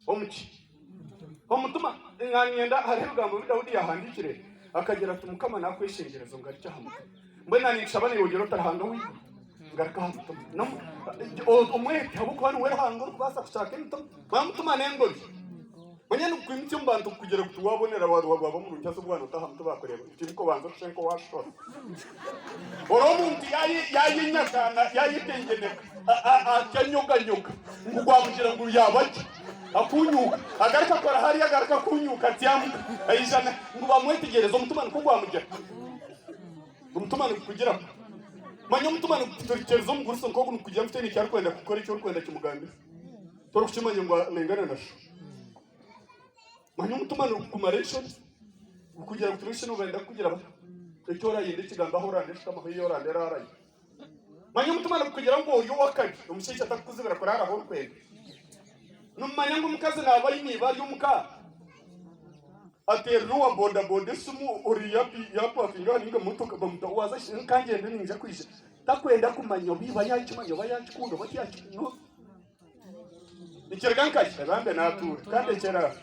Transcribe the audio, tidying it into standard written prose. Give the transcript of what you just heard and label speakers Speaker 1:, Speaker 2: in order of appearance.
Speaker 1: omuki omutuma nganyenda hari rugambo Dawudi yahandikire akagira ati Mukama nakweshengerezo ngari cyahamuka mbona ni nshabane yogero tarahanga wi ngaraka hamutuma no umwete habuko hano we hango kubasa kushaka mutuma bamutuma nengobi Manyana kwimiti mbantu kugera kutuwabonera wabo mu runyazo bwana utahamtu bakoreba tiko banza kushenko washora oromuntu yayi nyakana yayitengeneka akanyoga ngugwamugira ngo yabaki akunyuka agarika kora hari agarika kunyuka tyamuka ayijana ngo bamwetegereza umutumana ko gwamugera umutumana kugira manyo umutumana kutekereza mu guruso ko kugira mfite ni cyari kwenda gukora icyo kwenda kimugambira toro kukimanyo ngo nengana nasho manyo umutumana kumaresho kugira kuturisho benda kugira icyo rayinde kigamba horande shikama hiyo rande raraye manyo umutumana kugira ngo uyu wakati umushyishya atakuzibira kurara ho kwenda numanya ngo mukazi nabayini bari umuka ateruwa boda sumu uriyapi yapo akinga ninga mutoka bamutawaza kangende ninja kwisha takwenda kumanyo biba yakimanyo bayakikundo batyakino ikirganka bambe natura kandi kera